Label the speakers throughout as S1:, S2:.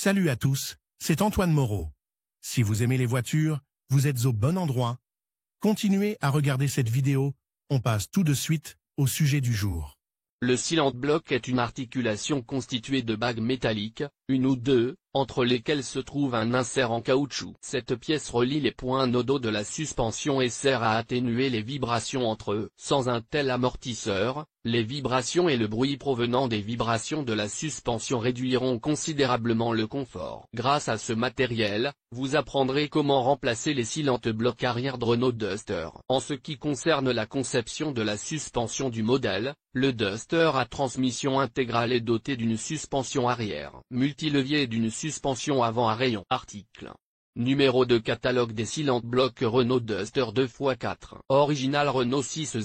S1: Salut à tous, c'est Antoine Moreau. Si vous aimez les voitures, vous êtes au bon endroit. Continuez à regarder cette vidéo, on passe tout de suite au sujet du jour.
S2: Le Sealant Block est une articulation constituée de bagues métalliques, une ou deux, entre lesquelles se trouve un insert en caoutchouc. Cette pièce relie les points nodaux de la suspension et sert à atténuer les vibrations entre eux. Sans un tel amortisseur, les vibrations et le bruit provenant des vibrations de la suspension réduiront considérablement le confort. Grâce à ce matériel, vous apprendrez comment remplacer les Sealant Block arrière de Renault Duster. En ce qui concerne la conception de la suspension du modèle, le Duster à transmission intégrale est doté d'une suspension arrière multilevier et d'une suspension avant à rayon. Article. Numéro de catalogue des Sealant Block Renault Duster 2x4. Original Renault 600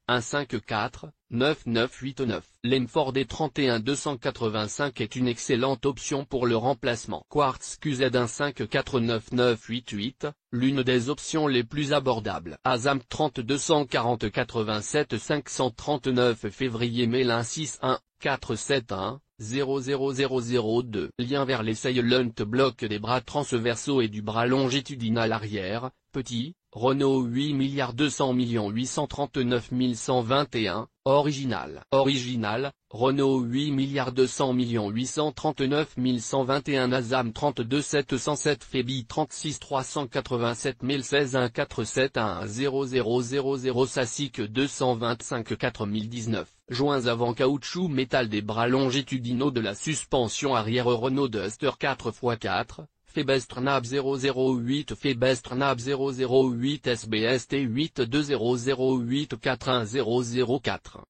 S2: 154 9989. L'Enford D31 285 est une excellente option pour le remplacement. Quartz QZ 1549988, l'une des options les plus abordables. Azam 30 240 87 539 février Mélin 61 471 00002. Lien vers les Sealant Block des bras transversaux et du bras longitudinal arrière, petit, Renault 8 200 839 121, original. Original, Renault 8 200 839 121 Azam 32 707 Fébi 36 387 016 1471 0000 Sassic 225 4019. Joints avant caoutchouc métal des bras longitudinaux de la suspension arrière Renault Duster 4x4, Febestrnab 008 Febestrnab 008 SBST 82008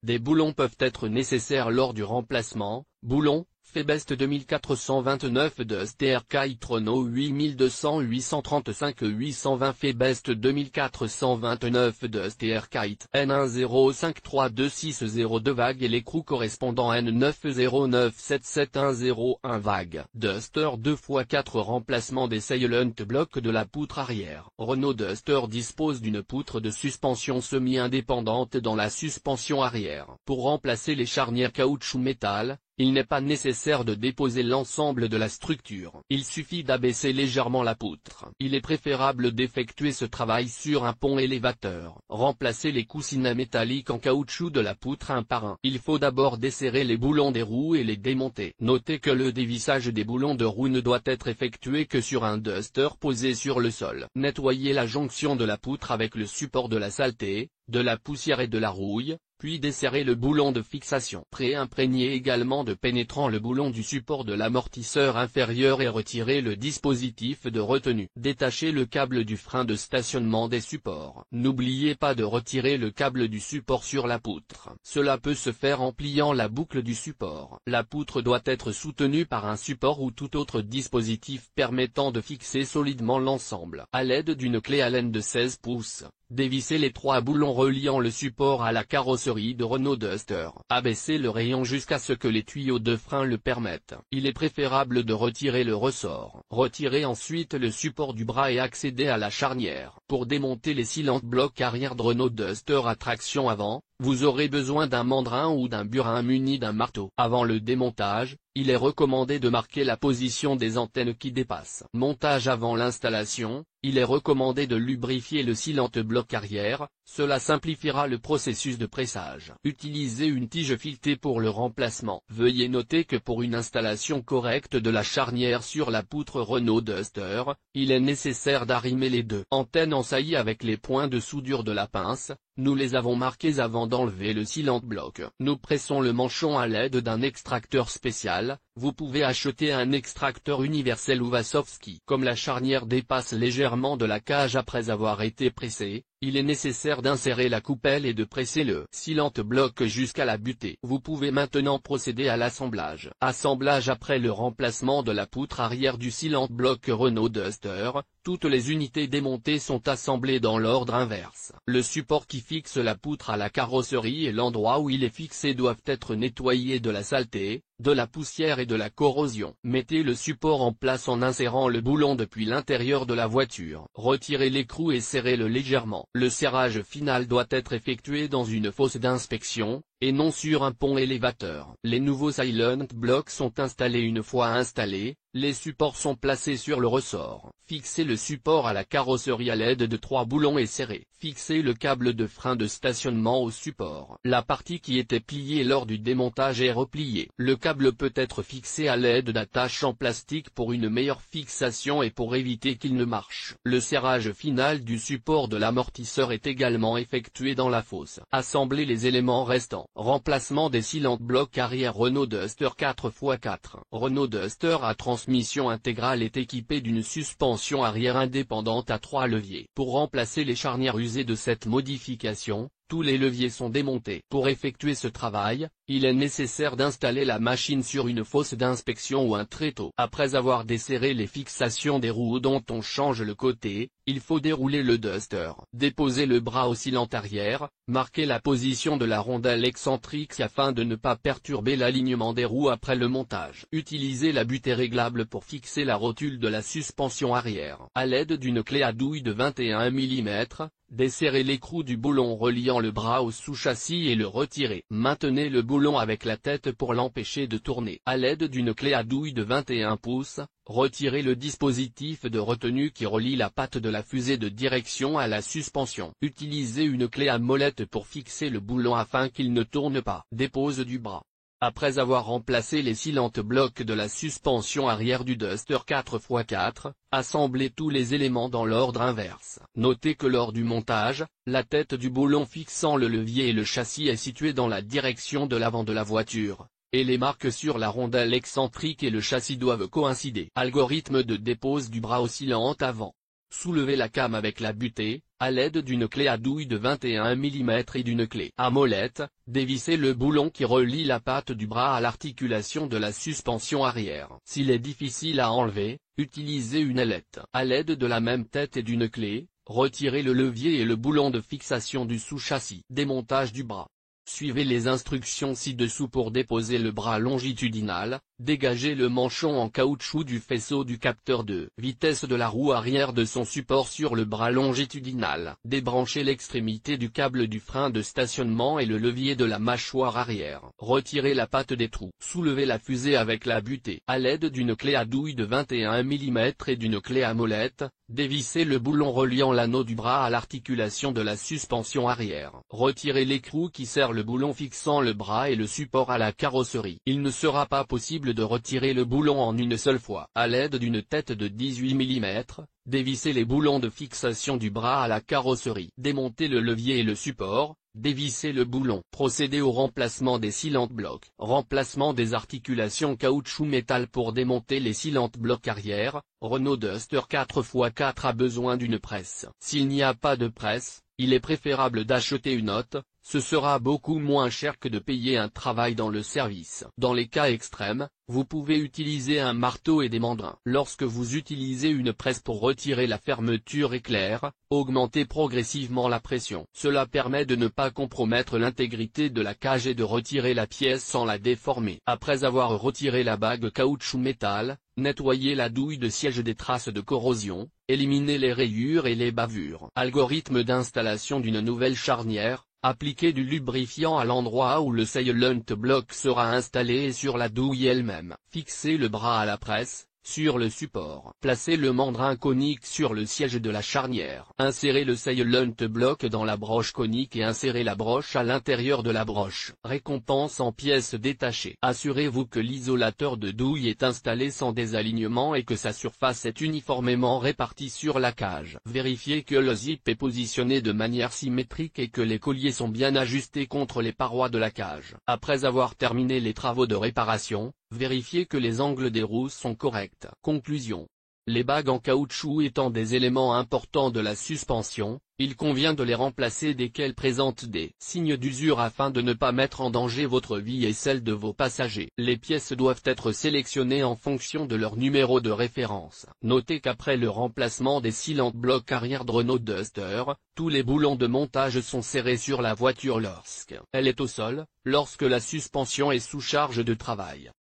S2: Des boulons peuvent être nécessaires lors du remplacement. Boulons, Febest 2429 de STR-Kite Renault 8200 835 820 Febest 2429 de STR-Kite N1053260 vague et l'écrou correspondant N90977101 vague. Duster 2x4 remplacement des Sealant Block de la poutre arrière. Renault Duster dispose d'une poutre de suspension semi-indépendante dans la suspension arrière. Pour remplacer les charnières caoutchouc métal, il n'est pas nécessaire de déposer l'ensemble de la structure. Il suffit d'abaisser légèrement la poutre. Il est préférable d'effectuer ce travail sur un pont élévateur. Remplacer les coussinets métalliques en caoutchouc de la poutre un par un. Il faut d'abord desserrer les boulons des roues et les démonter. Notez que le dévissage des boulons de roue ne doit être effectué que sur un Duster posé sur le sol. Nettoyez la jonction de la poutre avec le support de la saleté, de la poussière et de la rouille, puis desserrez le boulon de fixation. Pré-imprégnez également de pénétrant le boulon du support de l'amortisseur inférieur et retirez le dispositif de retenue. Détachez le câble du frein de stationnement des supports. N'oubliez pas de retirer le câble du support sur la poutre. Cela peut se faire en pliant la boucle du support. La poutre doit être soutenue par un support ou tout autre dispositif permettant de fixer solidement l'ensemble. À l'aide d'une clé Allen de 16 pouces. Dévissez les 3 boulons reliant le support à la carrosserie de Renault Duster. Abaissez le rayon jusqu'à ce que les tuyaux de frein le permettent. Il est préférable de retirer le ressort. Retirez ensuite le support du bras et accédez à la charnière. Pour démonter les Sealant Block arrière de Renault Duster à traction avant, vous aurez besoin d'un mandrin ou d'un burin muni d'un marteau. Avant le démontage, il est recommandé de marquer la position des antennes qui dépassent. Montage avant l'installation, il est recommandé de lubrifier le Sealant Block arrière, cela simplifiera le processus de pressage. Utilisez une tige filetée pour le remplacement. Veuillez noter que pour une installation correcte de la charnière sur la poutre Renault Duster, il est nécessaire d'arrimer les 2 antennes en saillie avec les points de soudure de la pince. Nous les avons marqués avant d'enlever le Sealant Block. Nous pressons le manchon à l'aide d'un extracteur spécial. Vous pouvez acheter un extracteur universel ou Vassovski. Comme la charnière dépasse légèrement de la cage après avoir été pressée, il est nécessaire d'insérer la coupelle et de presser le Sealant Block jusqu'à la butée. Vous pouvez maintenant procéder à l'assemblage. Assemblage après le remplacement de la poutre arrière du Sealant Block Renault Duster. Toutes les unités démontées sont assemblées dans l'ordre inverse. Le support qui fixe la poutre à la carrosserie et l'endroit où il est fixé doivent être nettoyés de la saleté, de la poussière et de la corrosion. Mettez le support en place en insérant le boulon depuis l'intérieur de la voiture. Retirez l'écrou et serrez-le légèrement. Le serrage final doit être effectué dans une fosse d'inspection, et non sur un pont élévateur. Les nouveaux Silent Blocks sont installés. Une fois installés, les supports sont placés sur le ressort. Fixez le support à la carrosserie à l'aide de 3 boulons et serrez. Fixez le câble de frein de stationnement au support. La partie qui était pliée lors du démontage est repliée. Le câble peut être fixé à l'aide d'attaches en plastique pour une meilleure fixation et pour éviter qu'il ne marche. Le serrage final du support de l'amortisseur est également effectué dans la fosse. Assemblez les éléments restants. Remplacement des Silent Blocks arrière Renault Duster 4x4. Renault Duster à transmission intégrale est équipé d'une suspension arrière indépendante à 3 leviers. Pour remplacer les charnières usées de cette modification, tous les leviers sont démontés. Pour effectuer ce travail, il est nécessaire d'installer la machine sur une fosse d'inspection ou un tréteau. Après avoir desserré les fixations des roues dont on change le côté, il faut dérouler le Duster. Déposer le bras oscillant arrière, marquer la position de la rondelle excentrique afin de ne pas perturber l'alignement des roues après le montage. Utilisez la butée réglable pour fixer la rotule de la suspension arrière. À l'aide d'une clé à douille de 21 mm, desserrez l'écrou du boulon reliant le bras au sous-châssis et le retirez. Maintenez le boulon avec la tête pour l'empêcher de tourner. À l'aide d'une clé à douille de 21 pouces, retirez le dispositif de retenue qui relie la patte de la fusée de direction à la suspension. Utilisez une clé à molette pour fixer le boulon afin qu'il ne tourne pas. Dépose du bras. Après avoir remplacé les Silent Blocks de la suspension arrière du Duster 4x4, assemblez tous les éléments dans l'ordre inverse. Notez que lors du montage, la tête du boulon fixant le levier et le châssis est située dans la direction de l'avant de la voiture, et les marques sur la rondelle excentrique et le châssis doivent coïncider. Algorithme de dépose du bras oscillant avant. Soulevez la came avec la butée, à l'aide d'une clé à douille de 21 mm et d'une clé à molette, dévissez le boulon qui relie la patte du bras à l'articulation de la suspension arrière. S'il est difficile à enlever, utilisez une ailette. À l'aide de la même tête et d'une clé, retirez le levier et le boulon de fixation du sous-châssis. Démontage du bras. Suivez les instructions ci-dessous pour déposer le bras longitudinal, dégagez le manchon en caoutchouc du faisceau du capteur de vitesse de la roue arrière de son support sur le bras longitudinal. Débranchez l'extrémité du câble du frein de stationnement et le levier de la mâchoire arrière. Retirez la patte des trous. Soulevez la fusée avec la butée. À l'aide d'une clé à douille de 21 mm et d'une clé à molette, dévissez le boulon reliant l'anneau du bras à l'articulation de la suspension arrière. Retirez l'écrou qui sert le boulon fixant le bras et le support à la carrosserie. Il ne sera pas possible de retirer le boulon en une seule fois. À l'aide d'une tête de 18 mm, dévissez les boulons de fixation du bras à la carrosserie. Démontez le levier et le support, dévissez le boulon. Procédez au remplacement des Silent Blocks. Remplacement des articulations caoutchouc métal pour démonter les Silent Blocks arrière. Renault Duster 4x4 a besoin d'une presse. S'il n'y a pas de presse, il est préférable d'acheter une autre, ce sera beaucoup moins cher que de payer un travail dans le service. Dans les cas extrêmes, vous pouvez utiliser un marteau et des mandrins. Lorsque vous utilisez une presse pour retirer la fermeture éclair, augmentez progressivement la pression. Cela permet de ne pas compromettre l'intégrité de la cage et de retirer la pièce sans la déformer. Après avoir retiré la bague caoutchouc métal, nettoyez la douille de siège des traces de corrosion, éliminez les rayures et les bavures. Algorithme d'installation d'une nouvelle charnière. Appliquez du lubrifiant à l'endroit où le Silent Block sera installé et sur la douille elle-même. Fixez le bras à la presse, sur le support. Placez le mandrin conique sur le siège de la charnière. Insérez le Silent Block dans la broche conique et insérez la broche à l'intérieur de la broche. Récompense en pièces détachées. Assurez-vous que l'isolateur de douille est installé sans désalignement et que sa surface est uniformément répartie sur la cage. Vérifiez que le zip est positionné de manière symétrique et que les colliers sont bien ajustés contre les parois de la cage. Après avoir terminé les travaux de réparation, vérifiez que les angles des roues sont corrects. Conclusion. Les bagues en caoutchouc étant des éléments importants de la suspension, il convient de les remplacer dès qu'elles présentent des signes d'usure afin de ne pas mettre en danger votre vie et celle de vos passagers. Les pièces doivent être sélectionnées en fonction de leur numéro de référence. Notez qu'après le remplacement des Silent Blocks arrière de Renault Duster, tous les boulons de montage sont serrés sur la voiture lorsqu'elle est au sol, lorsque la suspension est sous charge de travail.